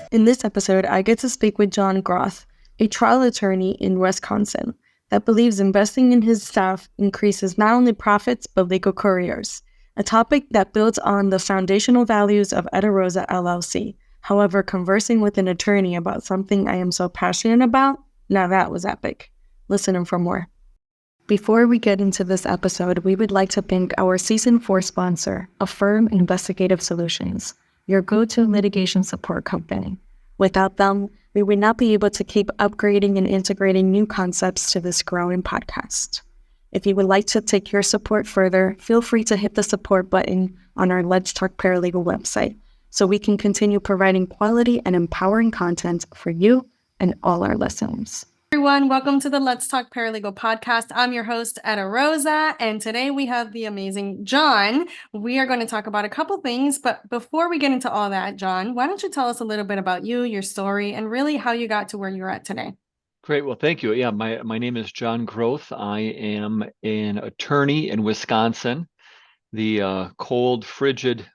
In this episode, I get to speak with Jon Groth, a trial attorney in Wisconsin that believes investing in his staff increases not only profits but legal careers, a topic that builds on the foundational values of Eda Rosa LLC. However, conversing with an attorney about something I am so passionate about, now that was epic. Listen in for more. Before we get into this episode, we would like to thank our Season 4 sponsor, Affirm Investigative Solutions, your go-to litigation support company. Without them, we would not be able to keep upgrading and integrating new concepts to this growing podcast. If you would like to take your support further, feel free to hit the support button on our Let's Talk Paralegal website so we can continue providing quality and empowering content for you and all our listeners. Everyone, welcome to the Let's Talk Paralegal podcast. I'm your host, Eda Rosa, and today we have the amazing Jon. We are going to talk about a couple things, but before we get into all that, Jon, why don't you tell us a little bit about you, your story, and really how you got to where you're at today? Great. Well, thank you. Yeah, my name is Jon Groth. I am an attorney in Wisconsin, the cold, frigid,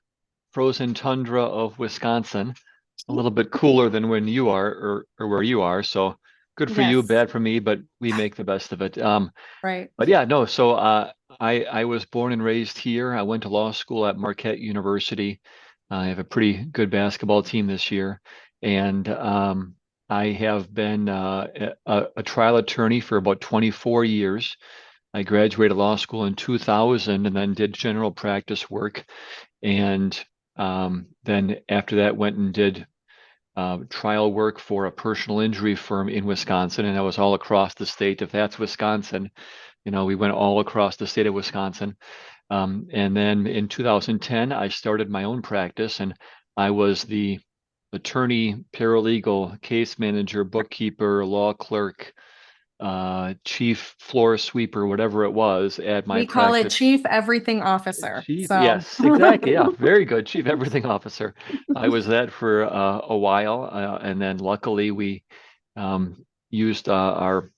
frozen tundra of Wisconsin. A little bit cooler than when you are or where you are. So good for you, Yes, bad for me, but we make the best of it. right. But yeah, no. So I was born and raised here. I went to law school at Marquette University. I have a pretty good basketball team this year, and I have been a trial attorney for about 24 years. I graduated law school in 2000 and then did general practice work. And then after that went and did trial work for a personal injury firm in Wisconsin. And I was all across the state. If that's Wisconsin, we went all across the state of Wisconsin. And then in 2010, I started my own practice, and I was the attorney, paralegal, case manager, bookkeeper, law clerk, chief floor sweeper, whatever it was at my We call it practice. Chief Everything Officer. Chief, So, yes, exactly. Yeah, very good. Chief everything officer. I was that for a while, and then luckily we used our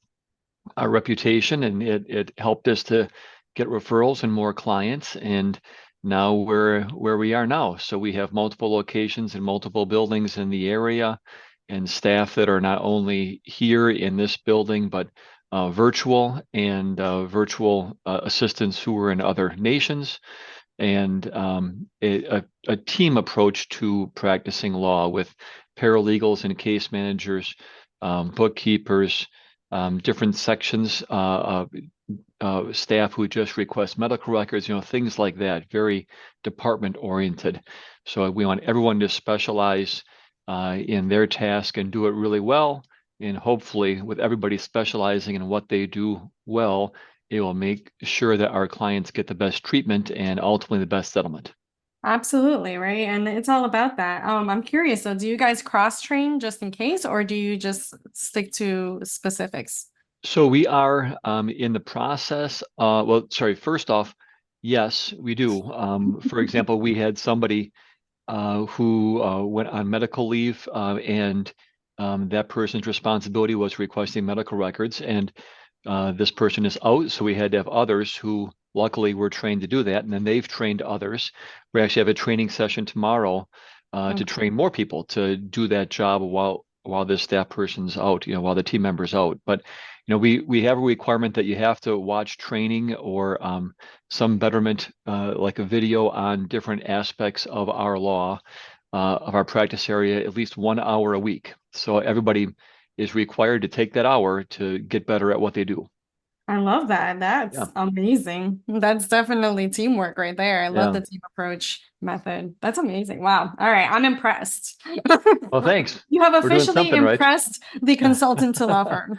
reputation, and it helped us to get referrals and more clients. And now we're where we are now. So we have multiple locations and multiple buildings in the area, and staff that are not only here in this building, but virtual and virtual assistants who are in other nations, and a team approach to practicing law with paralegals and case managers, bookkeepers, different sections of staff who just request medical records, things like that, very department oriented. So we want everyone to specialize in their task and do it really well. And hopefully with everybody specializing in what they do well, it will make sure that our clients get the best treatment and ultimately the best settlement. absolutely, right? And it's all about that. I'm curious, so do you guys cross-train just in case, or do you just stick to specifics? So we are in the process. Well, sorry, first off, yes, we do. For example, we had somebody who went on medical leave, and that person's responsibility was requesting medical records, and this person is out, so we had to have others who luckily were trained to do that, and then they've trained others. We actually have a training session tomorrow to train more people to do that job while this staff person's out, while the team member's out. But we have a requirement that you have to watch training or some betterment, like a video on different aspects of our law, of our practice area, at least 1 hour a week. So everybody is required to take that hour to get better at what they do. I love that. Yeah, That's amazing. That's definitely teamwork right there. I love yeah. the team approach method. That's amazing. Wow. All right. I'm impressed. Well, thanks. You have We're doing officially something right. impressed the consultant to law firm.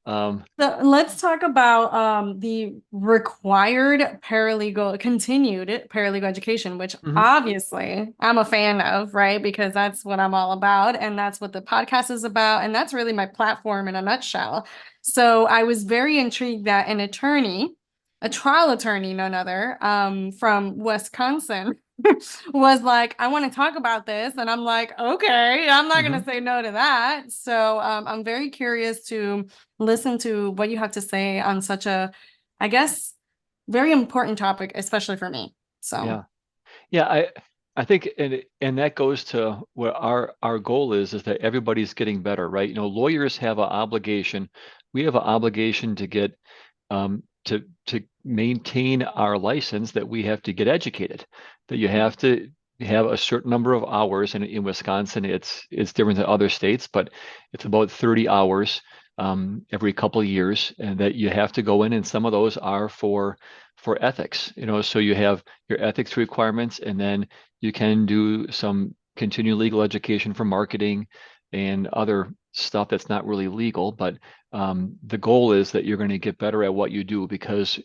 um, So let's talk about the required continued paralegal education, which mhm. obviously I'm a fan of, right? Because that's what I'm all about, and that's what the podcast is about, and that's really my platform in a nutshell. So I was very intrigued that an attorney, a trial attorney, none other, from Wisconsin, was like, I want to talk about this. And I'm like, okay, I'm not going to Mhm. say no to that. So I'm very curious to listen to what you have to say on such a, I guess, very important topic, especially for me. So, Yeah. Yeah. I think, and that goes to what our goal is that everybody's getting better, right? Lawyers have an obligation. We have an obligation to get to maintain our license, that we have to get educated, that you have to have a certain number of hours. And in Wisconsin, it's different than other states, but it's about 30 hours every couple of years, and that you have to go in, and some of those are for ethics. So you have your ethics requirements, and then you can do some continuing legal education for marketing and other stuff that's not really legal. But the goal is that you're going to get better at what you do, because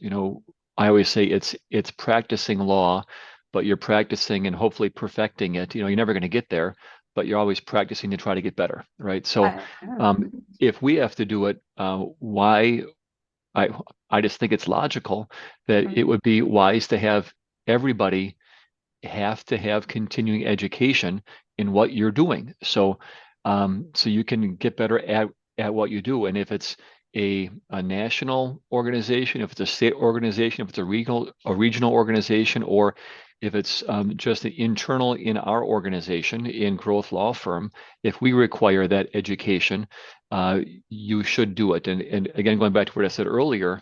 I always say it's practicing law, but you're practicing and hopefully perfecting it. You're never going to get there, but you're always practicing to try to get better, right? So if we have to do it, why I I just think it's logical that it would be wise to have everybody have to have continuing education in what you're doing. So you can get better at what you do. And if it's a national organization, if it's a state organization, if it's a regional organization, or if it's just an internal in our organization, in Groth Law Firm, if we require that education, uh, you should do it. And again, going back to what I said earlier,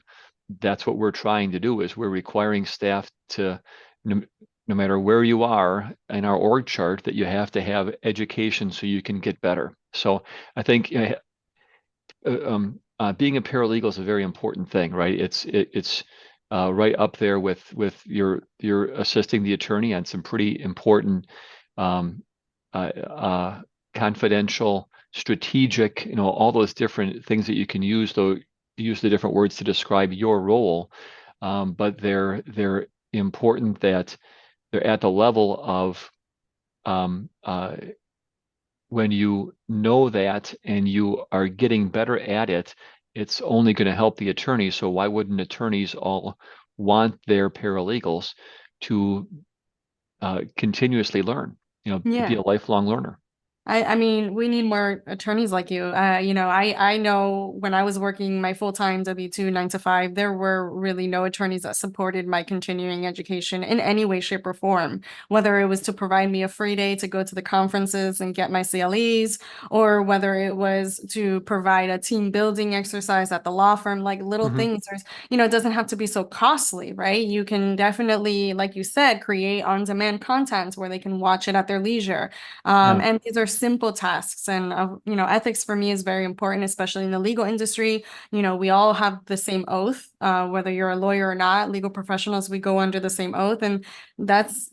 that's what we're trying to do, is we're requiring staff to, no, no matter where you are in our org chart, that you have to have education so you can get better. So I think being a paralegal is a very important thing, right? It's right up there with your assisting the attorney on some pretty important um, confidential, strategic, all those different things that you can use, though use the different words to describe your role. But they're important, that they're at the level of um, uh, when you know that and you are getting better at it, it's only going to help the attorney. So why wouldn't attorneys all want their paralegals to continuously learn, be Yeah. a lifelong learner? I mean, we need more attorneys like you. I know when I was working my full-time W-2 9 to 5, there were really no attorneys that supported my continuing education in any way, shape, or form. Whether it was to provide me a free day to go to the conferences and get my CLEs, or whether it was to provide a team building exercise at the law firm, like little Hmm. things. It doesn't have to be so costly, right? You can definitely, like you said, create on-demand content where they can watch it at their leisure. Yeah. And these are simple tasks. And, ethics for me is very important, especially in the legal industry. We all have the same oath, whether you're a lawyer or not, legal professionals, we go under the same oath. And that's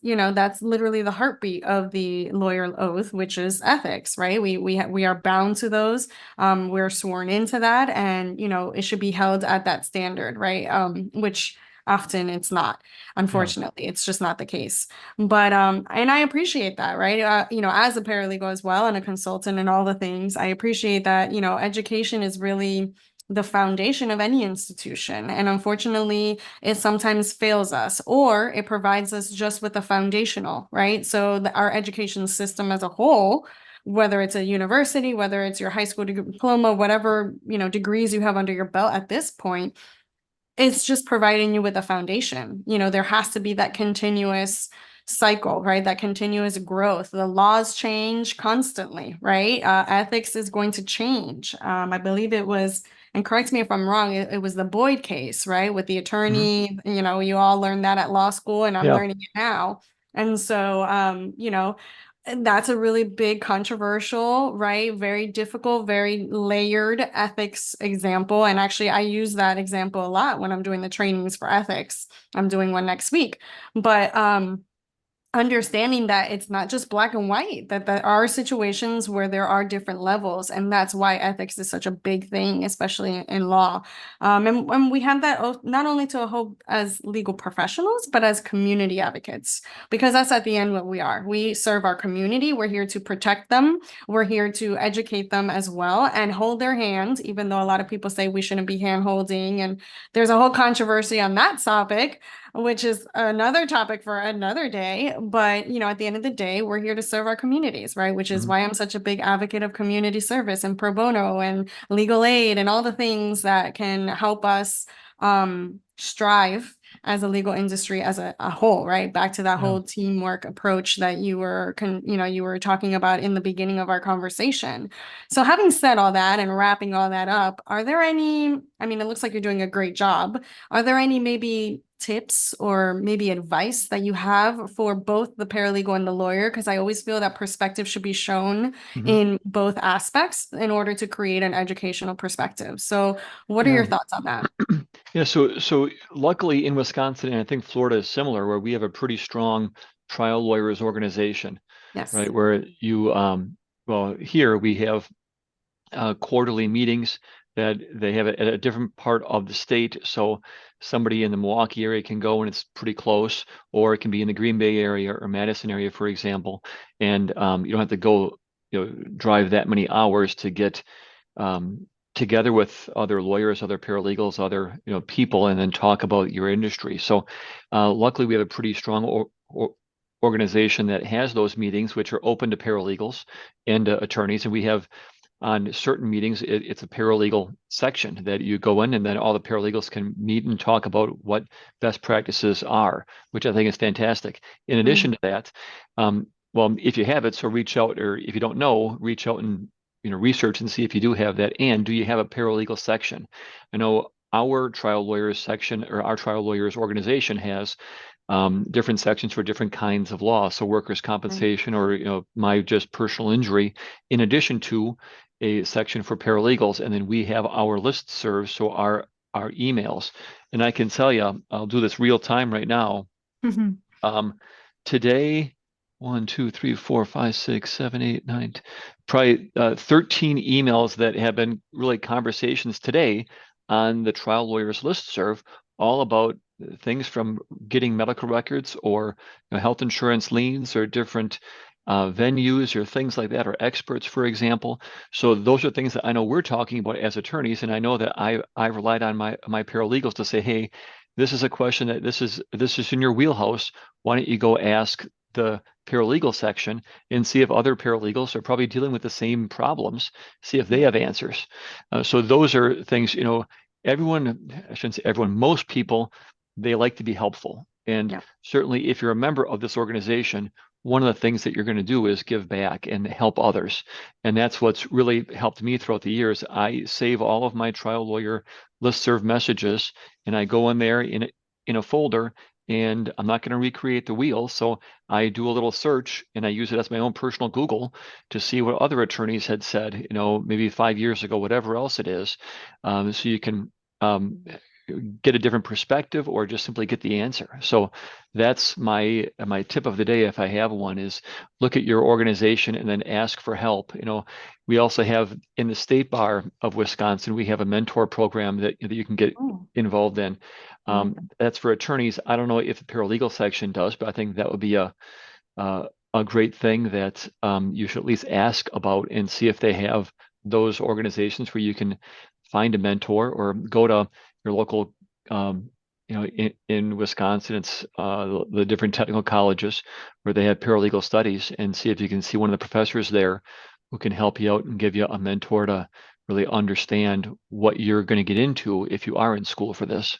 literally the heartbeat of the lawyer oath, which is ethics, right? We are bound to those. We're sworn into that, and, it should be held at that standard, right? Which often it's not. Yeah. Unfortunately, it's just not the case. But and I appreciate that, right? As a paralegal as well and a consultant and all the things, I appreciate that, education is really the foundation of any institution. And unfortunately, it sometimes fails us, or it provides us just with the foundational, right? So our education system as a whole, whether it's a university, whether it's your high school diploma, whatever, degrees you have under your belt at this point, it's just providing you with a foundation. There has to be that continuous cycle, right? That continuous growth. The laws change constantly, right? Ethics is going to change. I believe it was, and correct me if I'm wrong, it was the Boyd case, right? With the Hmm. attorney, you all learned that at law school, and I'm Yeah. learning it now. And so, that's a really big, controversial, right? Very difficult, very layered ethics example. And actually, I use that example a lot when I'm doing the trainings for ethics. I'm doing one next week. But understanding that it's not just black and white, that there are situations where there are different levels, and that's why ethics is such a big thing, especially in law. And we have that not only to hold as legal professionals, but as community advocates, because that's at the end what we are. We serve our community. We're here to protect them. We're here to educate them as well and hold their hand, even though a lot of people say we shouldn't be hand holding. And there's a whole controversy on that topic, which is another topic for another day. But, at the end of the day, we're here to serve our communities, right? Which is Hmm. why I'm such a big advocate of community service and pro bono and legal aid and all the things that can help us strive as a legal industry as a whole, right? Back to that Yeah. whole teamwork approach that you were, you were talking about in the beginning of our conversation. So having said all that and wrapping all that up, are there any, I mean, it looks like you're doing a great job. Are there any maybe tips or maybe advice that you have for both the paralegal and the lawyer? Because I always feel that perspective should be shown Mhm. in both aspects in order to create an educational perspective. So what are Yeah. your thoughts on that? Yeah. So luckily in Wisconsin, and I think Florida is similar, where we have a pretty strong trial lawyers organization, Yes. right? Where well, here we have quarterly meetings that they have at a different part of the state. So somebody in the Milwaukee area can go and it's pretty close, or it can be in the Green Bay area or Madison area, for example. And you don't have to go, drive that many hours to get together with other lawyers, other paralegals, other people, and then talk about your industry. So luckily, we have a pretty strong organization that has those meetings, which are open to paralegals and attorneys, and we have on certain meetings, it's a paralegal section that you go in, and then all the paralegals can meet and talk about what best practices are, which I think is fantastic. In addition to that, well, if you have it, so reach out, or if you don't know, reach out and research and see if you do have that, and do you have a paralegal section? I know our trial lawyers section, or our trial lawyers organization, has different sections for different kinds of law. So workers' Right. compensation, or my just personal injury, in addition to a section for paralegals, and then we have our listserv, so our emails. And I can tell you, I'll do this real time right now. Mhm. Um, Today, 1, 2, 3, 4, 5, 6, 7, 8, 9, probably 13 emails that have been really conversations today on the trial lawyers listserv, all about things from getting medical records, or health insurance liens, or different venues, or things like that, or experts, for example. So those are things that I know we're talking about as attorneys, and I know that I relied on my paralegals to say, hey, this is a question that this is in your wheelhouse. Why don't you go ask the paralegal section and see if other paralegals are probably dealing with the same problems, see if they have answers. So those are things, everyone, I shouldn't say everyone, most people, they like to be helpful. And Yeah. certainly if you're a member of this organization, one of the things that you're going to do is give back and help others. And that's what's really helped me throughout the years. I save all of my trial lawyer listserv messages, and I go in there in a folder, and I'm not going to recreate the wheel. So I do a little search, and I use it as my own personal Google to see what other attorneys had said, maybe 5 years ago, whatever else it is. So you can get a different perspective, or just simply get the answer. So that's my tip of the day, if I have one, is look at your organization and then ask for help. We also have, in the state bar of Wisconsin, we have a mentor program that you can get Oh, involved in. I like that. That's for attorneys. I don't know if the paralegal section does, but I think that would be a great thing that you should at least ask about, and see if they have those organizations where you can find a mentor, or go to your local, in Wisconsin, it's the different technical colleges where they have paralegal studies, and see if you can see one of the professors there who can help you out and give you a mentor to really understand what you're going to get into if you are in school for this.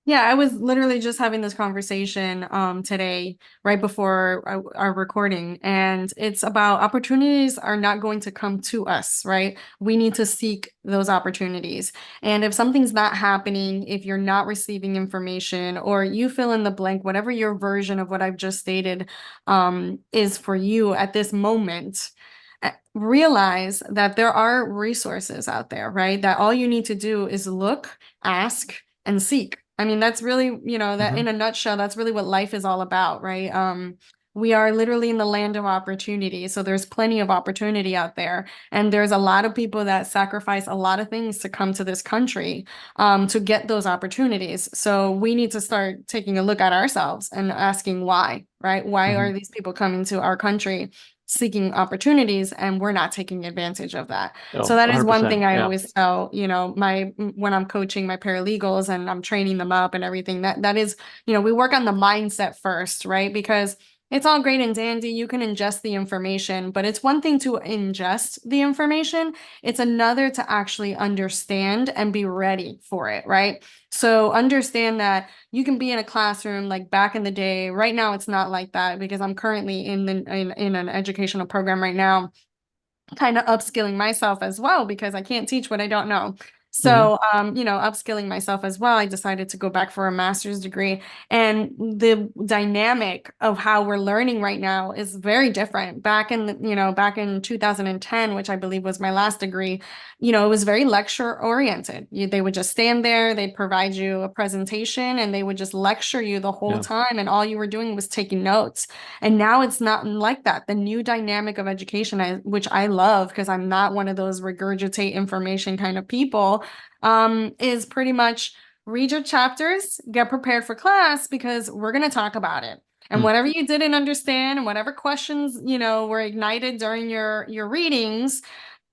Yeah, I was literally just having this conversation today, right before our recording, and it's about opportunities are not going to come to us, right? We need to seek those opportunities. And if something's not happening, if you're not receiving information, or you fill in the blank, whatever your version of what I've just stated is for you at this moment, realize that there are resources out there, right? That all you need to do is look, ask, and seek. I mean, that's really, that Mhm. in a nutshell, that's really what life is all about, right? We are literally in the land of opportunity. So there's plenty of opportunity out there. And there's a lot of people that sacrifice a lot of things to come to this country to get those opportunities. So we need to start taking a look at ourselves and asking why, right? Why are Mhm. these people coming to our country seeking opportunities and we're not taking advantage of that? So Oh, that is one 100%. thing I Yeah. always tell, my when I'm coaching my paralegals and I'm training them up and everything, that is, we work on the mindset first, right? Because It's all great and dandy. You can ingest the information, but it's one thing to ingest the information. It's another to actually understand and be ready for it, right? So understand that you can be in a classroom like back in the day. Right now, it's not like that because I'm currently in an educational program right now, kind of upskilling myself as well because I can't teach what I don't know. Hmm. So, upskilling myself as well, I decided to go back for a master's degree. And the dynamic of how we're learning right now is very different. Back in 2010, which I believe was my last degree, it was very lecture oriented. They would just stand there, they'd provide you a presentation, and they would just lecture you the whole Yeah. time. And all you were doing was taking notes. And now it's not like that. The new dynamic of education, which I love because I'm not one of those regurgitate information kind of people, is pretty much read your chapters, get prepared for class because we're going to talk about it. And Hmm. whatever you didn't understand and whatever questions, were ignited during your readings,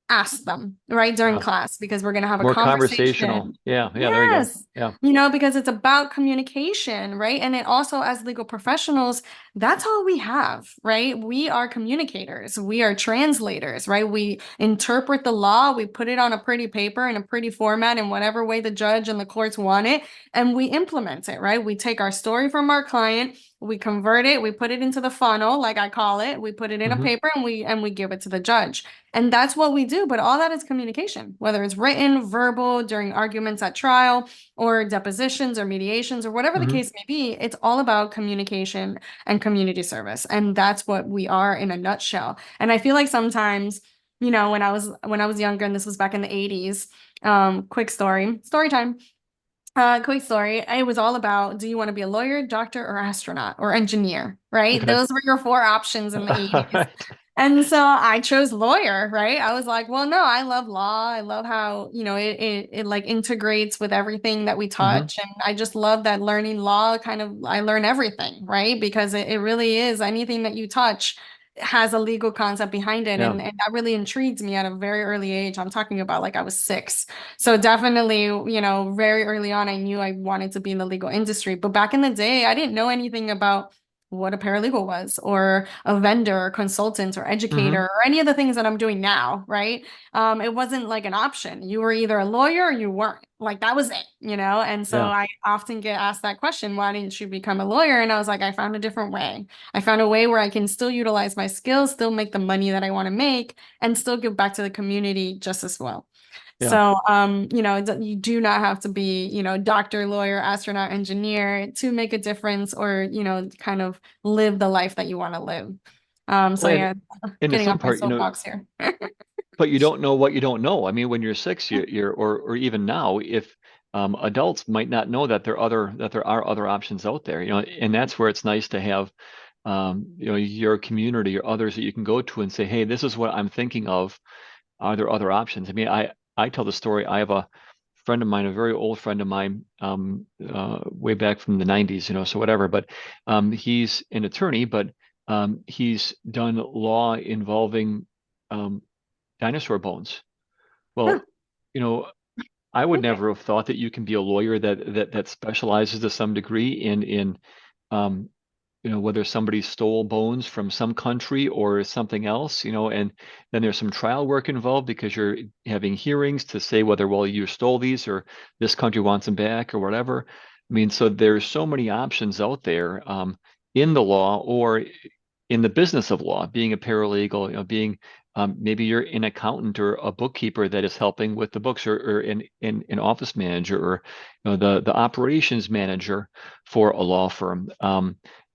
ask them right during Yeah. class because we're going to have a More conversational. conversation. Yeah. Yeah. There you go. Yes. Yeah. Because it's about communication, right? And it also, as legal professionals, that's all we have, right? We are communicators, we are translators, right? We interpret the law, we put it on a pretty paper in a pretty format in whatever way the judge and the courts want it, and we implement it, right? We take our story from our client, we convert it, we put it into the funnel, like I call it, we put it in a Hmm. paper and we give it to the judge. And that's what we do. But all that is communication, whether it's written, verbal, during arguments at trial, or depositions or mediations, or whatever the Hmm. case may be. It's all about communication and community service. And that's what we are in a nutshell. And I feel like sometimes, when I was younger, and this was back in the 80s, quick story time. Quick story. It was all about, do you want to be a lawyer, doctor, or astronaut or engineer, right? Okay. Those were your four options in the All 80s. right. And so I chose lawyer, right? I was like, well, no, I love law. I love how, it like integrates with everything that we Hmm. touch. And I just love that learning law kind of, I learn everything, right? Because it really is anything that you touch has a legal concept behind it. Yeah. And that really intrigued me at a very early age. I'm talking about like I was 6. So definitely, very early on, I knew I wanted to be in the legal industry. But back in the day, I didn't know anything about what a paralegal was, or a vendor, or consultant, or educator, Hmm. or any of the things that I'm doing now, right? It wasn't like an option. You were either a lawyer or you weren't. Like that was it. And so Yeah. I often get asked that question, why didn't you become a lawyer? And I was like, I found a different way. I found a way where I can still utilize my skills, still make the money that I want to make, and still give back to the community just as well. Yeah. So, you do not have to be, doctor, lawyer, astronaut, engineer to make a difference or, kind of live the life that you want to live. So Well, yeah, and to getting some off my part, soapbox here. but you don't know what you don't know. I mean, when you're 6, or even now, if adults might not know that there are other options out there, and that's where it's nice to have, your community or others that you can go to and say, hey, this is what I'm thinking of. Are there other options? I mean, I tell the story. I have a friend of mine, a very old friend of mine, way back from the 90s, so whatever. But he's an attorney, but he's done law involving um, dinosaur bones. Huh, Well, you know, I would okay. never have thought that you can be a lawyer that specializes to some degree in um, whether somebody stole bones from some country or something else, and then there's some trial work involved because you're having hearings to say whether, well, you stole these or this country wants them back or whatever. I mean, so there's so many options out there, in the law or in the business of law, being a paralegal, being maybe you're an accountant or a bookkeeper that is helping with the books, or an office manager, or the operations manager for a law firm.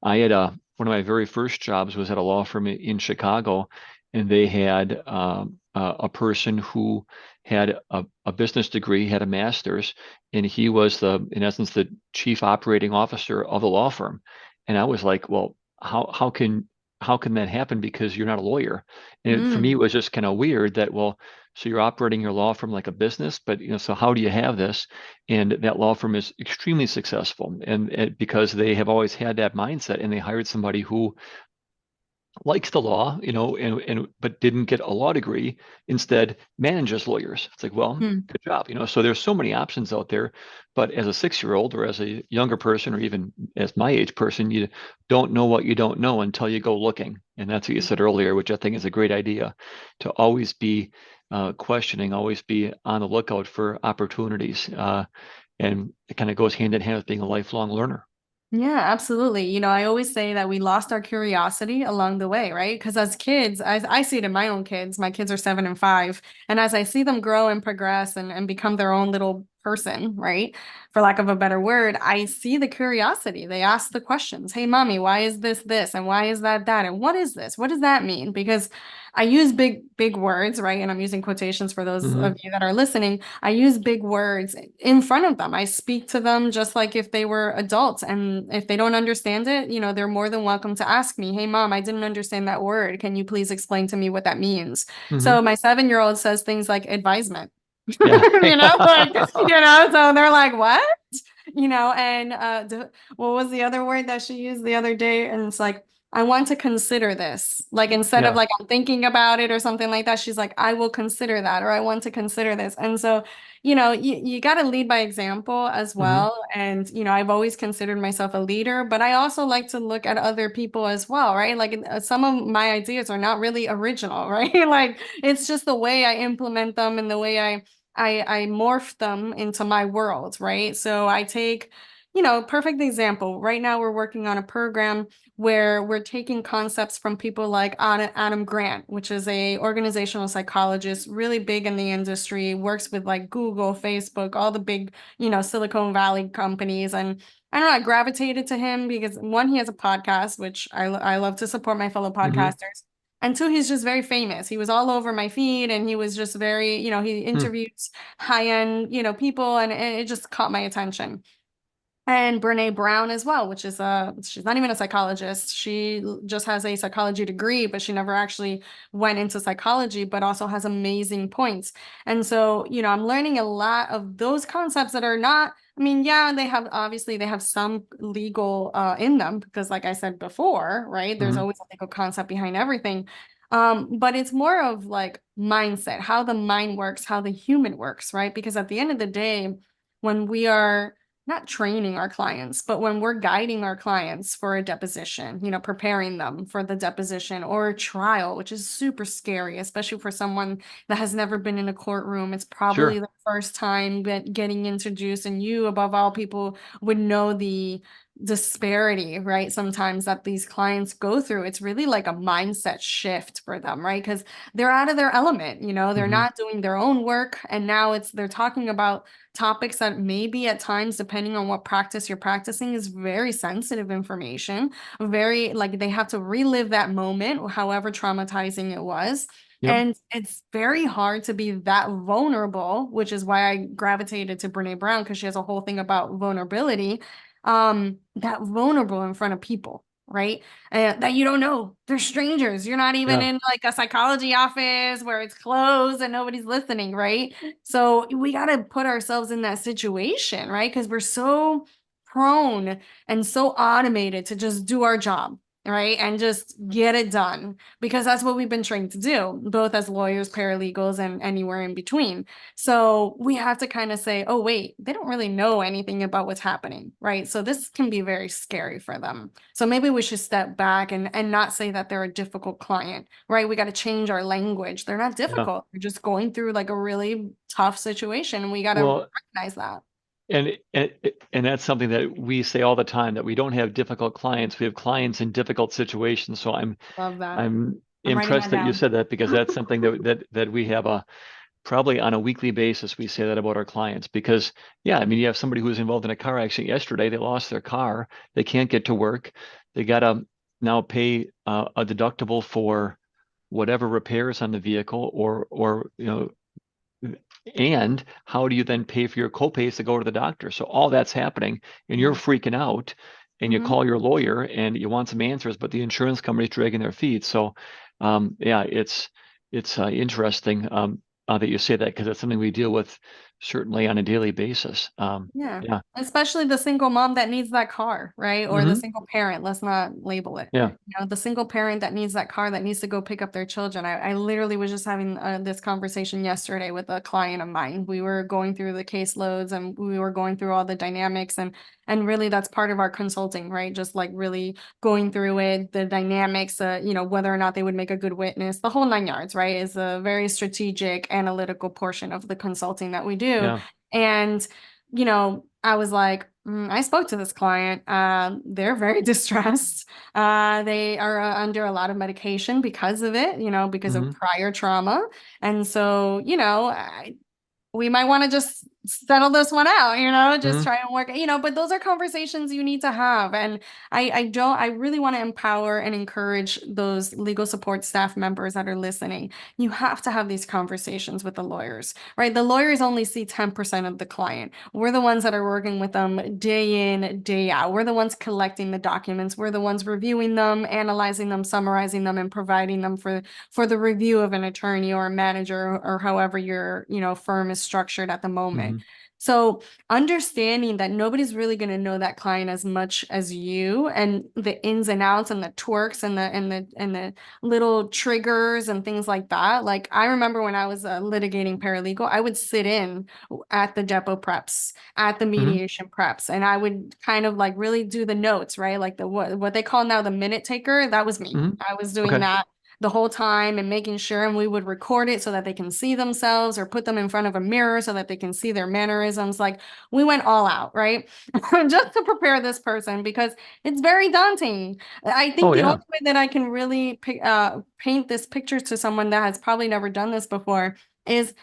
I had one of my very first jobs was at a law firm in Chicago, and they had a person who had a business degree, had a master's, and he was in essence, the chief operating officer of the law firm. And I was like, well, how can that happen? Because you're not a lawyer. And for me, it Mm, was just kind of weird that, well, so you're operating your law firm like a business, but so how do you have this? And that law firm is extremely successful, and because they have always had that mindset, and they hired somebody who likes the law, and but didn't get a law degree, instead manages lawyers. It's like, well, Hmm. good job. So there's so many options out there. But as a 6-year-old or as a younger person or even as my age person, you don't know what you don't know until you go looking. And that's what you said earlier, which I think is a great idea, to always be questioning, always be on the lookout for opportunities. And it kind of goes hand in hand with being a lifelong learner. Yeah, absolutely. I always say that we lost our curiosity along the way, right? Because as kids, I see it in my own kids. My kids are 7 and 5. And as I see them grow and progress and become their own little person, right? For lack of a better word, I see the curiosity. They ask the questions. Hey, mommy, why is this this? And why is that that? And what is this? What does that mean? Because I use big words, right? And I'm using quotations for those of Hmm. you that are listening. I use big words in front of them. I speak to them just like if they were adults. And if they don't understand it, they're more than welcome to ask me, hey, mom, I didn't understand that word. Can you please explain to me what that means? Hmm. So my 7-year-old says things like advisement. Yeah. So they're like, what? And what was the other word that she used the other day? And it's like, I want to consider this. Like instead of Yeah. like I'm thinking about it or something like that, she's like, I will consider that, or I want to consider this. And so, you got to lead by example as Hmm. well. And, I've always considered myself a leader, but I also like to look at other people as well, right? Like some of my ideas are not really original, right? Like it's just the way I implement them and the way I morph them into my world, right? So I take, perfect example. Right now we're working on a program where we're taking concepts from people like Adam Grant, which is a organizational psychologist, really big in the industry, works with like Google, Facebook, all the big, Silicon Valley companies. And I don't know, I gravitated to him because one, he has a podcast, which I love to support my fellow Hmm. podcasters. And two, he's just very famous. He was all over my feed and he was just very, he Hmm. interviews high-end, people, and it just caught my attention. And Brene Brown as well, which is she's not even a psychologist. She just has a psychology degree, but she never actually went into psychology, but also has amazing points. And so, I'm learning a lot of those concepts that are not, I mean, yeah, they have some legal in them because like I said before, right? There's Hmm. always a legal concept behind everything. But it's more of like mindset, how the mind works, how the human works, right? Because at the end of the day, when we are not training our clients, but when we're guiding our clients for a deposition, preparing them for the deposition or a trial, which is super scary, especially for someone that has never been in a courtroom. It's probably Sure. the first time getting introduced, and you, above all people, would know the disparity, right? Sometimes that these clients go through. It's really like a mindset shift for them, right? Because they're out of their element, they're Hmm. not doing their own work. And now they're talking about topics that maybe at times, depending on what practice you're practicing, is very sensitive information, very like they have to relive that moment, however traumatizing it was. Yep. And it's very hard to be that vulnerable, which is why I gravitated to Brene Brown because she has a whole thing about vulnerability, that vulnerable in front of people, right? That you don't know. They're strangers. You're not even Yeah. in like a psychology office where it's closed and nobody's listening, right? So we got to put ourselves in that situation, right? Because we're so prone and so automated to just do our job, right? And just get it done because that's what we've been trained to do, both as lawyers, paralegals, and anywhere in between. So we have to kind of say, oh, wait, they don't really know anything about what's happening, right? So this can be very scary for them. So maybe we should step back and not say that they're a difficult client, right? We got to change our language. They're not Yeah. difficult. They're just going through like a really tough situation, and we got to Well, recognize that. and that's something that we say all the time, that we don't have difficult clients. We have clients in difficult situations. So Love that. I'm I'm writing impressed that that you down. said that, because that's something that we have probably on a weekly basis. We say that about our clients because, yeah, I mean, you have somebody who was involved in a car accident yesterday. They lost their car. They can't get to work. They got to now pay a deductible for whatever repairs on the vehicle, or and how do you then pay for your copays to go to the doctor? So all that's happening, and you're Yeah. freaking out, and you Hmm. call your lawyer and you want some answers, but the insurance company's dragging their feet. So, yeah, it's interesting that you say that, because it's something we deal with certainly on a daily basis. Yeah. Yeah. Especially the single mom that needs that car, right? Or the Hmm. single parent, let's not label it. Yeah. The single parent that needs that car that needs to go pick up their children. I literally was just having this conversation yesterday with a client of mine. We were going through the caseloads and we were going through all the dynamics and really that's part of our consulting, right? Just like really going through it, the dynamics, whether or not they would make a good witness, the whole 9 yards, right? Is a very strategic, analytical portion of the consulting that we do. Yeah. And I was like, I spoke to this client. They're very distressed. They are under a lot of medication because of it, because of Hmm. prior trauma. And so, we might want to just settle this one out, just Hmm. try and work, but those are conversations you need to have. And I really want to empower and encourage those legal support staff members that are listening. You have to have these conversations with the lawyers, right? The lawyers only see 10% of the client. We're the ones that are working with them day in, day out. We're the ones collecting the documents. We're the ones reviewing them, analyzing them, summarizing them, and providing them for the review of an attorney or a manager or however your firm is structured at the moment. Hmm. So understanding that nobody's really going to know that client as much as you and the ins and outs and the twerks and the little triggers and things like that. Like I remember when I was a litigating paralegal, I would sit in at the depot preps, at the Hmm. mediation preps, and I would kind of like really do the notes, right? Like the what they call now the minute taker. That was me. Hmm. I was doing Okay. that the whole time and making sure, and we would record it so that they can see themselves or put them in front of a mirror so that they can see their mannerisms. Like we went all out, right? Just to prepare this person because it's very daunting. I think Oh, the only yeah. way that I can really paint this picture to someone that has probably never done this before is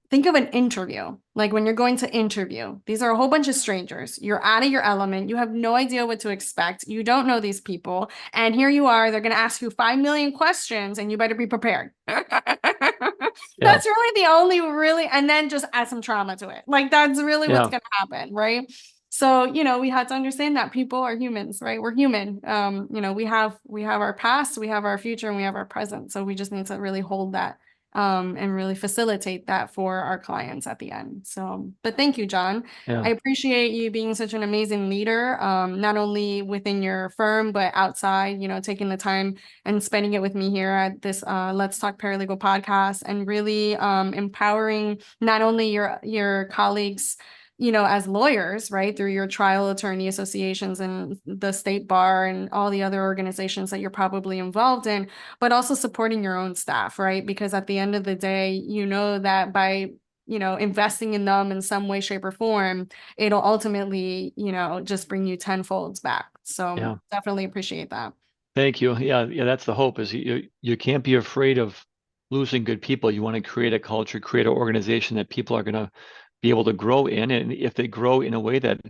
think of an interview. Like when you're going to interview, these are a whole bunch of strangers. You're out of your element. You have no idea what to expect. You don't know these people. And here you are. They're going to ask you 5 million questions and you better be prepared. Yeah. That's really the only really, and then just add some trauma to it. Like that's really what's Yeah. going to happen. Right. So, we had to understand that people are humans, right? We're human. We have our past, we have our future, and we have our present. So we just need to really hold that and really facilitate that for our clients at the end. So, but thank you, Jon. I Yeah. appreciate you being such an amazing leader, not only within your firm, but outside, taking the time and spending it with me here at this Let's Talk Paralegal podcast and really empowering not only your colleagues as lawyers, right, through your trial attorney associations and the state bar and all the other organizations that you're probably involved in, but also supporting your own staff, right? Because at the end of the day, that by investing in them in some way, shape, or form, it'll ultimately, just bring you tenfolds back. So Yeah. definitely appreciate that. Thank you. Yeah. Yeah. That's the hope is you can't be afraid of losing good people. You want to create a culture, create an organization that people are going to be able to grow in. And if they grow in a way that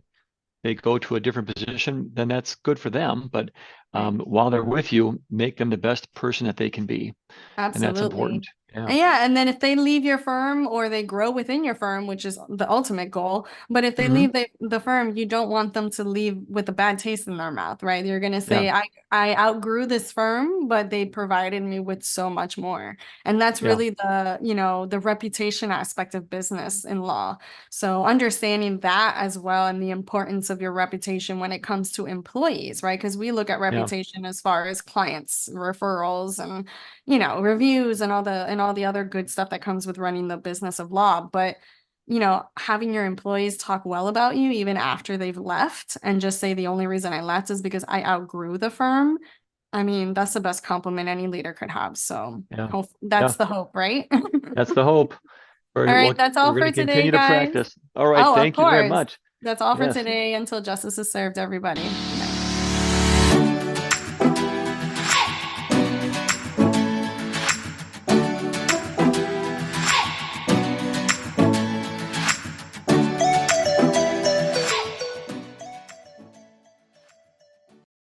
they go to a different position, then that's good for them. But Right. while they're with you, make them the best person that they can be. And that's Absolutely. important. Yeah. And yeah, and then if they leave your firm or they grow within your firm, which is the ultimate goal, but if they Hmm. leave the firm, you don't want them to leave with a bad taste in their mouth, right? You're gonna Yeah. say, I outgrew this firm, but they provided me with so much more. And that's Yeah. really the reputation aspect of business in law. So understanding that as well and the importance of your reputation when it comes to employees, right? Because we look at Yeah. reputation as far as clients, referrals, and reviews and all the other good stuff that comes with running the business of law. But, having your employees talk well about you even after they've left and just say the only reason I left is because I outgrew the firm. I mean, that's the best compliment any leader could have. So Yeah. that's Yeah. the hope, right? That's the hope. All right, that's We're all going for to today, continue to guys. practice. All right. Oh, of Thank you very course. much. That's all for Yes. today until justice is served, everybody.